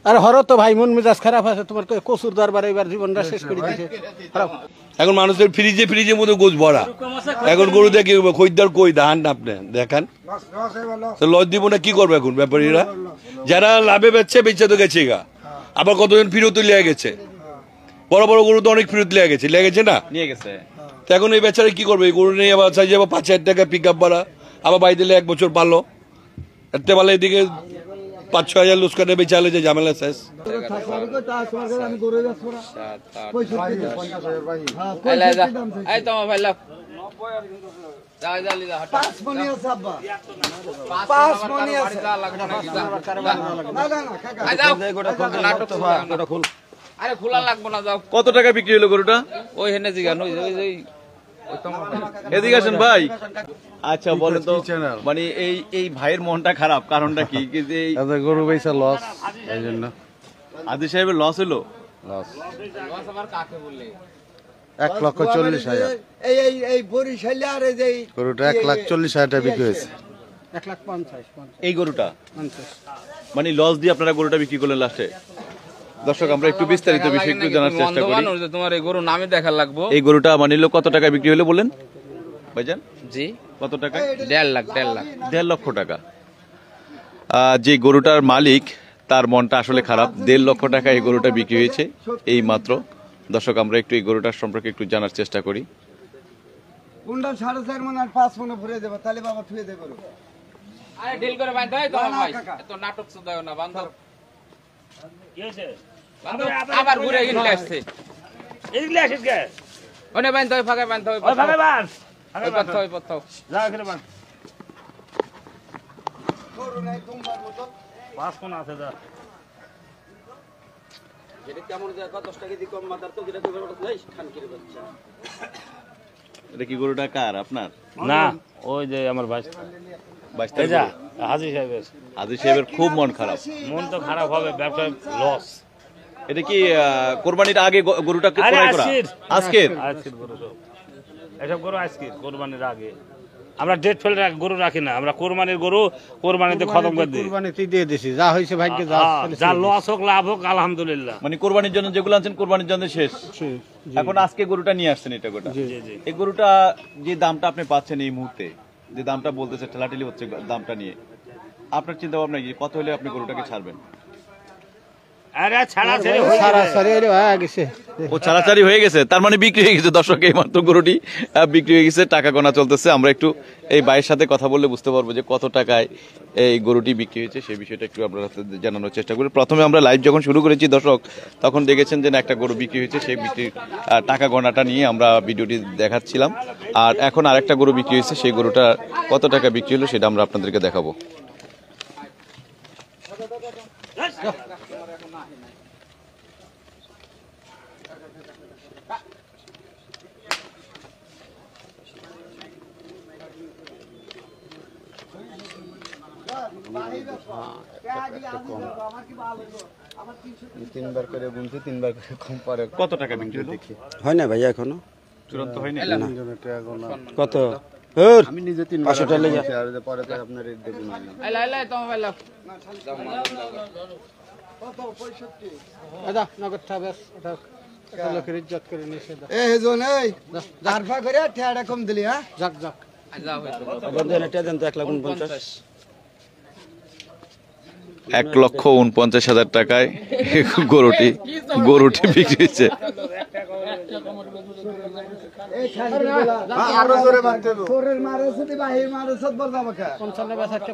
আরে হরো তো ভাই মন মেজাজ খারাপ আছে তোমার কচুর দরবার এবার জীবনটা শেষ করে দিয়েছে। এখন মানুষের ফ্রিজের মধ্যে গোছ ভরা, এখন গরু দেখে খরিদ্দার কই ধান আপনি দেখান লজ দিব না, কি করবে এখন ব্যাপারীরা? যারা লাভে বেচছে তো গেছে গা, আবার কতজন ফিরত লিয়ে গেছে, বড় বড় গরু তো অনেক ফিরত লিয়ে গেছে না, নিয়ে গেছে। তো এখন এই বেচারা কি করবে? গরু নিয়ে আবার চাই যাবো 5,000 টাকা পিক আপ ভাড়া, আবার বাড়ি দিলে 1 বছর পারলো, এতে পারলে এদিকে 5-6 হাজার লুস্কানে বেচালে যে ঝামেলা শেষ। কত টাকা বিক্রি হলো গরুটা? ওই হেনে জিগান এদিকে আসেন ভাই। আচ্ছা বলেন তো, মানে এই ভাইয়ের মনটা খারাপ কারণটা কি? গরু বেচা লস, এই জন্য। আদি সাহেবের লস হলো? লস 1,40,000। এই বরিশালে আর এই গরুটা 1,40,000 টাকা বিক্রি হয়েছে। 1,50,000 এই গরুটা মানে লস দিয়ে আপনারা গরুটা বিক্রি করলেন লাস্টে। দর্শক আমরা একটু বিস্তারিত বিষয় একটু জানার চেষ্টা করি। তোমার এই গরু নামে দেখা লাগবো। এই গরুটা মানে কত টাকা বিক্রি হলো বলেন ভাইজান? জি কত টাকা? 1.5 লাখ। 1.5 লক্ষ টাকা। যে গরুটার মালিক তার মনটা আসলে খারাপ। 1.5 লক্ষ টাকা এই গরুটা বিক্রি হয়েছে এই মাত্র। দর্শক আমরা একটু এই গরুটার সম্পর্কে একটু জানার চেষ্টা করি। কোনটা 4.5 মণ আর 5 মণ ভরে দেব, তাহলে বাবা থুয়ে দেব। আরে ডিল করে বাঁধ দাও তো ভাই, এত নাটক শুধাও না, বাঁধ দাও। কি হইছে? আবার ঘুরে গিয়ে আসছে। এইগুলা আসিস কে? ওনে বাঁধ দাও, ফাঁকা বাঁধ দাও। ওই ফাঁকা বাঁধ। ওই পথ যা এখানে বাঁধ। গরু নাই তোমার মত 5 কোন আছে যা। এটা কেমন যায়? 10 টাকা দি কম মাদার তো যেটা করে নাই খান করে বাচ্চা। এটা কি গরুটা কার আপনার? না, ওই যে আমার ভাই এই যা হাজী সাহেবের। হাজী সাহেবের খুব মন খারাপ। মন তো খারাপ হবে, ব্যবসা লস। এটা কি কুরবানির আগে গরুটা ক্রয় করা? আজকের গরু সব এসব গরু আজকের কুরবানির আগে। আমরা ডেট ফেল গরু রাখি না, আমরা কুরবানির গরু কুরবানিতে খতম করে দিই। কুরবানিতে দিয়ে দিছি, যা হইছে ভাগ্যে যা লস হোক লাভ হোক আলহামদুলিল্লাহ। মানে কুরবানির জন্য যেগুলো আনছেন কুরবানির জন্য শেষ। এখন আজকে গরুটা নিয়ে আসছেন, এটা গোটা। এই গরুটা যে দামটা আপনি পাচ্ছেন এই মুহূর্তে, যে দামটা বলতেছে ঠেলাঠেলি হচ্ছে দামটা নিয়ে, আপনার চিন্তা ভাবনা কি কত হলে আপনি গরুটাকে ছাড়বেন? আরে ছাড়াছাড়ি হয়ে গেছে। ও ছাড়াছাড়ি হয়ে গেছে, তার মানে বিক্রি হয়ে গেছে। দর্শক এই মাত্র গরুটি বিক্রি হয়ে গেছে, টাকা গোনা চলতেছে। আমরা একটু এই ভাইয়ের সাথে কথা বললে বুঝতে পারবো যে কত টাকায় এই গরুটি বিক্রি হয়েছে, সেই বিষয়টা একটু আপনার হাতে জানানোর চেষ্টা করি। প্রথমে আমরা লাইভ যখন শুরু করেছি দর্শক, তখন দেখেছেন যে একটা গরু বিক্রি হয়েছে, সেই বিক্রির টাকা গণাটা নিয়ে আমরা ভিডিওটি দেখাচ্ছিলাম। আর এখন আরেকটা গরু বিক্রি হয়েছে, সেই গরুটা কত টাকা বিক্রি হলো সেটা আমরা আপনাদেরকে দেখাবো। তিনবার করে গুনছি, 3বার করে কম পরে। কত টাকা বিক্রি হলো? হয় না ভাই এখনো চূড়ান্ত হয়নি। কত? আমি নিজে 3বার আর পরে তো আপনার রেট দেব না। আইলা আইলা তো ভাইলা কত? 65। আদা নগদ থাবেস, এটা এটা লোকের ইজ্জত করে নিছে। এই জন এই জারফা করে ঠেড়া কম দিলি। হ্যাঁ যাক যাক যা হইতো বন্ধন এটা দেন তো 1,49,000। 1,49,000 টাকায় গরুটি বিক্রি হয়েছে। আরো জোরে মারতে হবে। তোরের মারে যদি বাহির মারে সব বল যাবে কা 55 বেচাতে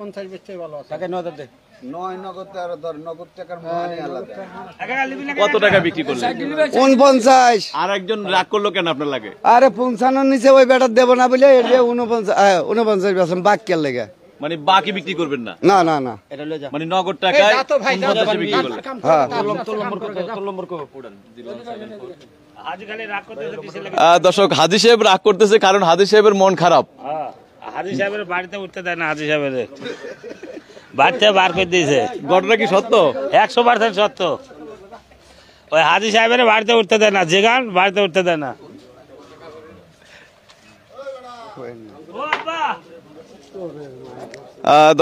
50 বেচতে ভালো আছে। টাকা 9,000 দে। 9 নগদ আর ধর নগদ টাকার মানে আলাদা। কত টাকা বিক্রি করলেন? 49। আর একজন রাগ করলো কেন আপনার লাগে? আরে 55 নিচে ওই বেটা দেব না বলে এর 49 বেচন বাক্যের লেগে। মানে বাকি বিক্রি করবেন না? না না না, এটা লয়ে যা। মানে নগদ টাকায় 49 বিক্রি করলেন। হ্যাঁ দর্শক হাজী সাহেব রাগ করতেছে, কারণ হাজী সাহেবের মন খারাপ। হাজী সাহেবের বাড়িতে উঠতে দেয় না, হাজী সাহেবের বাড়িতে বার করে দিয়েছে। ঘটনা কি সত্য? 100% সত্য। ওই হাজী সাহেবের বাড়িতে উঠতে দেয় না, যেগান বাড়িতে উঠতে দেয় না।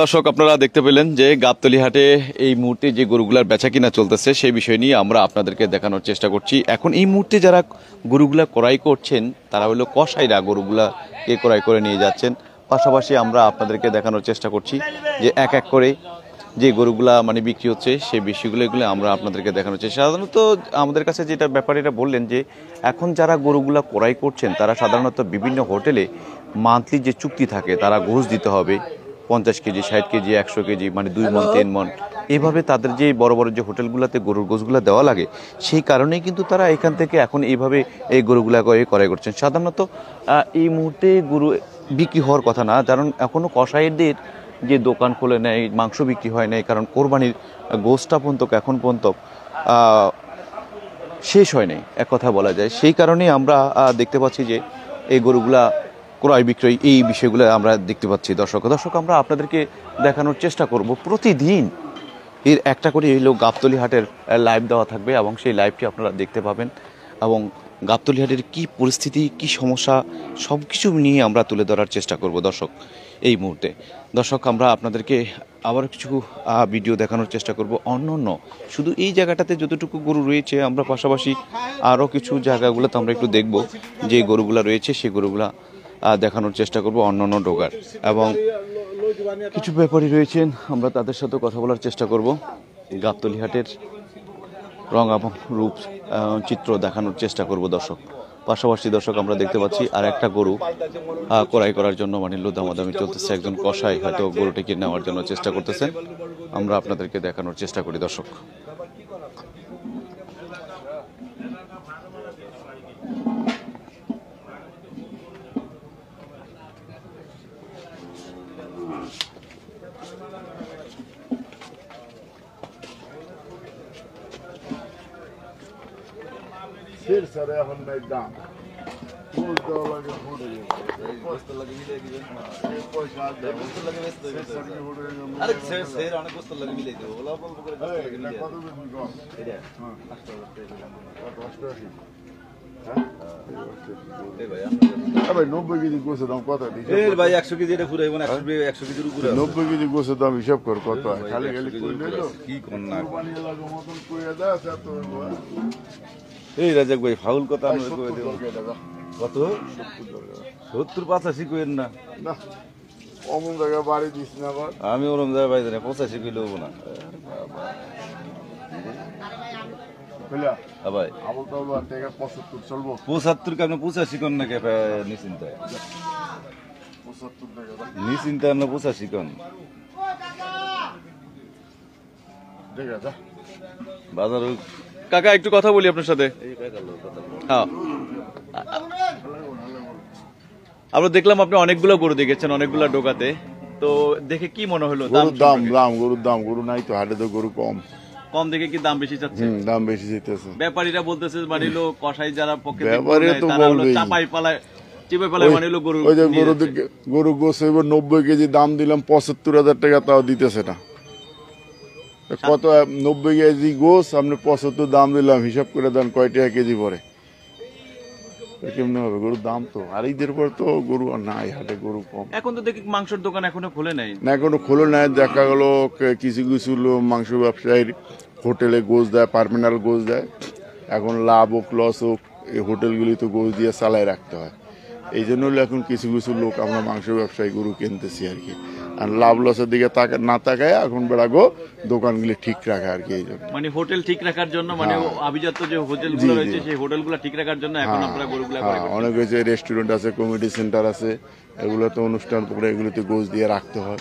দর্শক আপনারা দেখতে পেলেন যে গাবতলী হাটে এই মুহূর্তে যে গরুগুলার বেচা কিনা চলতেছে সেই বিষয় নিয়ে আমরা আপনাদেরকে দেখানোর চেষ্টা করছি। এখন এই মুহূর্তে যারা গরুগুলা ক্রয় করছেন তারা হলো কসাইরা গরুগুলাকে ক্রয় করে নিয়ে যাচ্ছেন। পাশাপাশি আমরা আপনাদেরকে দেখানোর চেষ্টা করছি যে এক এক করে যে গরুগুলা মানে বিক্রি হচ্ছে সেই বিষয়গুলো এগুলো আমরা আপনাদেরকে দেখানোর চেষ্টা। সাধারণত আমাদের কাছে যেটা ব্যাপারীরা বললেন যে এখন যারা গরুগুলা ক্রয় করছেন তারা সাধারণত বিভিন্ন হোটেলে মান্থলি যে চুক্তি থাকে তারা ঘুষ দিতে হবে 50 কেজি 60 কেজি 100 কেজি মানে 2 মণ 3 মণ এইভাবে তাদের যে বড় বড় যে হোটেলগুলোতে গরুর গোশগুলো দেওয়া লাগে সেই কারণেই কিন্তু তারা এখান থেকে এখন এইভাবে এই গরুগুলা ক্রয় করছেন। সাধারণত এই মুহূর্তে গরু বিক্রি হওয়ার কথা না, কারণ এখনও কসাইদের যে দোকান খুলে নেয় মাংস বিক্রি হয় নাই, কারণ কোরবানির গোশটা পর্যন্ত এখন পর্যন্ত শেষ হয় নাই এক কথা বলা যায়। সেই কারণেই আমরা দেখতে পাচ্ছি যে এই গরুগুলা ক্রয় বিক্রয় এই বিষয়গুলো আমরা দেখতে পাচ্ছি। দর্শক আমরা আপনাদেরকে দেখানোর চেষ্টা করব প্রতিদিন এর একটা করে এই লোক গাবতলী হাটের লাইভ দেওয়া থাকবে এবং সেই লাইভটি আপনারা দেখতে পাবেন এবং গাবতলী হাটের কী পরিস্থিতি কী সমস্যা সব কিছু নিয়ে আমরা তুলে ধরার চেষ্টা করব দর্শক এই মুহূর্তে। দর্শক আমরা আপনাদেরকে আবার কিছু ভিডিও দেখানোর চেষ্টা করব অন্য শুধু এই জায়গাটাতে যতটুকু গরু রয়েছে আমরা পাশাপাশি আরও কিছু জায়গাগুলোতে আমরা একটু দেখব যে গরুগুলা রয়েছে সেই গরুগুলা দেখানোর চেষ্টা করব অন্য ডোগার এবং কিছু ব্যাপারী রয়েছেন আমরা তাদের সাথে কথা বলার চেষ্টা করব। গাবতলী হাটের রং এবং রূপ চিত্র দেখানোর চেষ্টা করব দর্শক। পাশাপাশি দর্শক আমরা দেখতে পাচ্ছি আর একটা গরু ক্রয় করার জন্য মানে দামাদামি চলতেছে। একজন কসাই হয়তো গরুটিকে নেওয়ার জন্য চেষ্টা করতেছেন, আমরা আপনাদেরকে দেখানোর চেষ্টা করি দর্শক। ভাই 90 কেজি গোছের দাম কত? ভাই 100 কেজি এটা পুরো 100 কেজির উপরে 90 কেজি গোছের দাম হিসাব কর কত হয়? খালি খালি কইলে তো কি কোন না কুরবানি লাগো মতন কইয়া দাও এত এই রাজাক ভাই ফাউল কথা আমরা কই দেব কত 70 85 কইেন না না অমন জায়গা বাড়ি দিছ না আবার আমি ওরম জায়গা বাইরে 85 কইলে হবো না কইলা ভাই আবল তো টাকা 75 চলবো 75 কে আপনি 85 কোন না কে নিশ্চিন্তা 75 টাকা নিশ্চিন্তা না 85 কোন দেখা যা বাজার কাকা একটু কথা বলি আপনার সাথে। হ্যাঁ আমরা দেখলাম আপনি অনেকগুলো গরু দেখেছেন অনেকগুলো ডোকাতে, তো দেখে কি মনে হলো? গরুর দাম গরু নাই তো হাটে তো গরু কম দেখে কি দাম বেশি চাচ্ছে? দাম বেশি যেতেছে। ব্যাপারীরা বলতেছে মানে হলো কসাই যারা পক্ষে ব্যাপারী তো বলবেই চাপাই পালায় মানে হলো গরু ওই যে গরু গোছ 90 কেজি দাম দিলাম 75,000 টাকা তাও দিতেছে না। কত 90 কেজি গোছ আপনি 75 দাম দিলাম হিসাব করে দেন কয় টাকা কেজি পরে কেমনে হবে? গরুর দাম তো আর ঈদের পর তো গরু আর নাই হাটে গরু কম। এখন তো দেখি মাংসের দোকান এখনো খোলে নাই না এখনো খোলো নাই। দেখা গেল কিছু কিছু মাংস ব্যবসায়ীর হোটেলে গোছ দেয় পার্মিনাল গোছ দেয়। এখন লাভ হোক লস হোক এই হোটেলগুলি তো গোছ দিয়ে চালায় রাখতে হয়। এই জন্য এখন কিছু কিছু লোক আমরা মাংস ব্যবসায়ী গরু কিনতেছি আর কি। আর লাভ লসের দিকে না তাকায় এখন বেড়াগো দোকানগুলি ঠিক রাখে আর কি। এই জন্য মানে হোটেল ঠিক রাখার জন্য মানে আভিজাত্য যে হোটেলগুলো রয়েছে সেই হোটেলগুলো ঠিক রাখার জন্য এখন আপনারা গরুগুলো অনেক হয়েছে রেস্টুরেন্ট আছে কমিটি সেন্টার আছে এগুলোতে অনুষ্ঠান করে এগুলোতে গোছ দিয়ে রাখতে হয়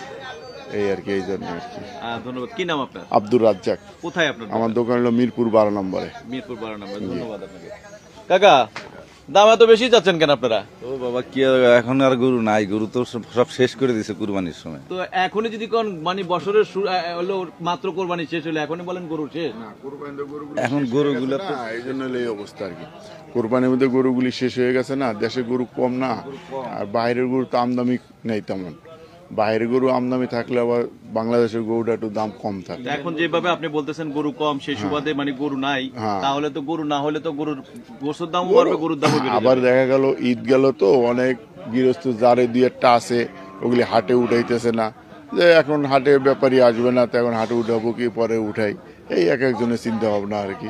এই আর কি। এই জন্য আর কি। ধন্যবাদ। কি নাম আপনার? আব্দুর রাজ্জাক। কোথায় আপনার? আমার দোকান হলো মিরপুর 12 নম্বরে। মিরপুর 12 নম্বরে। ধন্যবাদ আপনাকে। কাকা দাম এত বেশি যাচ্ছেন কেন আপনারা? ও বাবা কি এখন আর গরু নাই, গরু তো সব শেষ করে দিয়েছে কুরবানির সময়। তো এখনই যদি কোন মানে বছরের হলো মাত্র কোরবানি শেষ হলো এখনই বলেন গরু শেষ? এখন গরুগুলো এই জন্য এই অবস্থা আর কি। কোরবানির মধ্যে গরুগুলি শেষ হয়ে গেছে না, দেশে গরু কম না আর বাইরের গরু তো আমদামি নেই তেমন। বাইরে গরু আমদামি থাকলে আবার বাংলাদেশের গরুটা একটু দাম কম থাকে। এখন যেভাবে আপনি বলতেছেন গরু কম সেই সুবাদে মানে গরু নাই, তাহলে তো গরু না হলে তো গরুর গোশতের দাম বাড়বে গরুর দাম বাড়বে। আবার দেখা গেল ঈদ গেল তো অনেক গৃহস্থ যারে দুই একটা আছে ওগুলি হাটে উঠাইতেছে না যে এখন হাটে ব্যাপারী আসবে না, তো এখন হাটে উঠাবো কি পরে উঠাই, এই এক একজনের চিন্তা ভাবনা আর কি।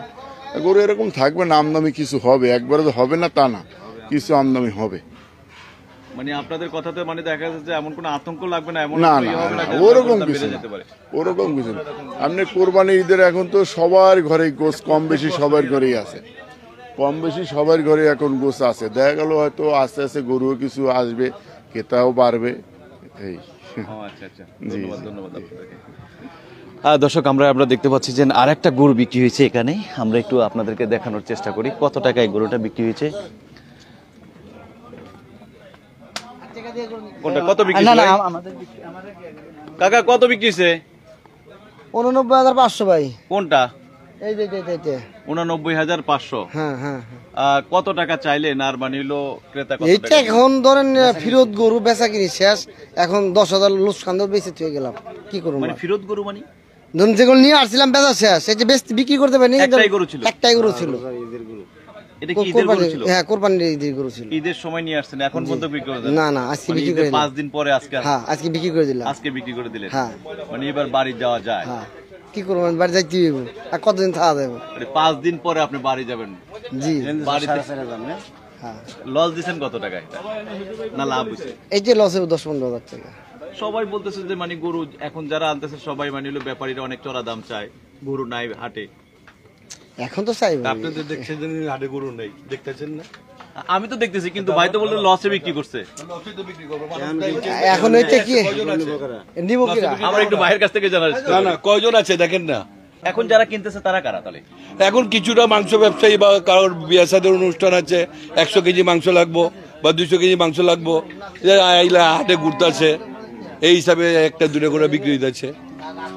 গরু এরকম থাকবে না, আমদামি কিছু হবে, একবারে তো হবে না তা না, কিছু আমদামি হবে। মানে আপনাদের কথাতে মানে দেখা যাচ্ছে যে এমন কোনো আতঙ্ক লাগবে না, এমন না কোনো না ইয়ে হবে না, যে ওরকম দাম কিছু বেড়ে না, যেতে পারে। ওরকম কিছু না। আপনি কোরবানি ঈদের এখন তো সবার ঘরে গোস কম বেশি সবার ঘরেই আছে, কম বেশি সবার ঘরে এখন গোস আছে। দেখা গেল হয়তো আস্তে আস্তে গরুও কিছু আসবে, ক্রেতাও বাড়বে, এই। ও আচ্ছা আচ্ছা, জি, ধন্যবাদ ধন্যবাদ আপনাদেরকে। দর্শক আমরা দেখতে পাচ্ছি যে আরেকটা গরু বিক্রি হয়েছে এখানে, আমরা একটু আপনাদেরকে দেখানোর চেষ্টা করি কত টাকায় গরুটা বিক্রি হয়েছে। কোনটা কত বিক্রি হয়েছে ভাই? কাকা কত বিক্রি হয়েছে? 89,500 ভাই। কোনটা? এই যে 89,500। হ্যাঁ হ্যাঁ, কত টাকা চাইলেন আর বানিলো ক্রেতা কত এইটা টাকা? এখন ধরেন ফিরত গরু বেচা কিনি শেষ, এখন 10,000 লোকসান বেঁচে থুয়ে গেলাম, কি করবো? মানে ফেরত গরু মানে ধরুন যেগুলো নিয়ে আসছিলাম বেচা শেষ, এই যে বিক্রি করতে পারিনি। একটাই গরু ছিল? একটাই গরু ছিল। এটা কি ঈদের গরু ছিল? হ্যাঁ, কোরবানির ঈদের গরু ছিল। ঈদের সময় নিয়ে আসছেন, এখন পর্যন্ত বিক্রি করে দেন? না না, আজকে মানে বিক্রি ঈদের করে দিলাম। 5 দিন পরে আজকে হ্যাঁ, আজকে বিক্রি করে দিলাম। আজকে বিক্রি করে দিলেন? হ্যাঁ। মানে এবার বাড়ি যাওয়া যায়? হ্যাঁ, কি করবো, বাড়ি যাইতে হইব, আর কতদিন থাকা যাবে? মানে 5 দিন পরে আপনি বাড়ি যাবেন? জি। বাড়িতে হ্যাঁ, লস দিছেন কত টাকা এটা? না লাভ হইছে? এই যে লসে 10-15,000 টাকা। সবাই বলতেছে যে মানে গরু এখন যারা আনতেছে সবাই মানে হলো ব্যাপারীরা অনেক চড়া দাম চায়, গরু নাই হাটে। এখন তো চাইব। আপনাদের দেখছেন যে হাটে গরু নেই, দেখতেছেন না? আমি তো দেখতেছি, কিন্তু ভাই তো বললো লসে বিক্রি করছে। এখন এইটা কি নিব কিরা? আমরা একটু ভাইয়ের কাছ থেকে জানার চেষ্টা না করি। না, কয়জন আছে দেখেন না। এখন যারা কিনতেছে তারা কারা তাহলে? এখন কিছুটা মাংস ব্যবসায়ী বা কারোর বিয়ে সাদের অনুষ্ঠান আছে, 100 কেজি মাংস লাগবো বা 200 কেজি মাংস লাগবো, আইলা হাটে ঘুরতে আছে, এই হিসাবে একটা দুটো করে বিক্রি হইতেছে,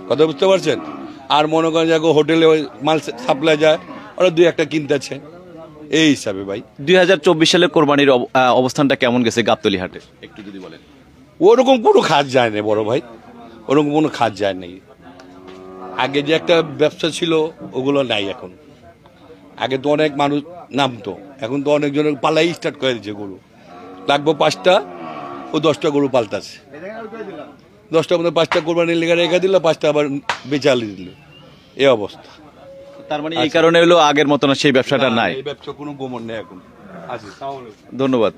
কথা বুঝতে পারছেন? আর মনে করেন যে হোটেলে মাল সাপ্লাই যায়, ওরা 2-1টা কিনতেছে, এই হিসাবে ভাই। 2024 সালে কোরবানির অবস্থানটা কেমন গেছে গাবতলী হাটে একটু যদি বলেন। ওরকম কোনো খাত যায় না বড় ভাই, ওরকম কোনো খাত যায় নাই। আগে যে একটা ব্যবসা ছিল ওগুলো নাই এখন। আগে তো অনেক মানুষ নামতো, এখন তো অনেকজনের পালাই স্টার্ট করে দিচ্ছে। গরু লাগবো 5টা, ও 10টা গরু পাল্টাছে, 10টার মধ্যে 5টা কোরবানির লেগে রেখে দিল, 5টা আবার বেচালি দিল, এই অবস্থা। তার মানে এই কারণে হলো আগের মতো না, সেই ব্যবসাটা নাই। এই ব্যবসা কোনো গোমর নেই এখন আছে। ধন্যবাদ।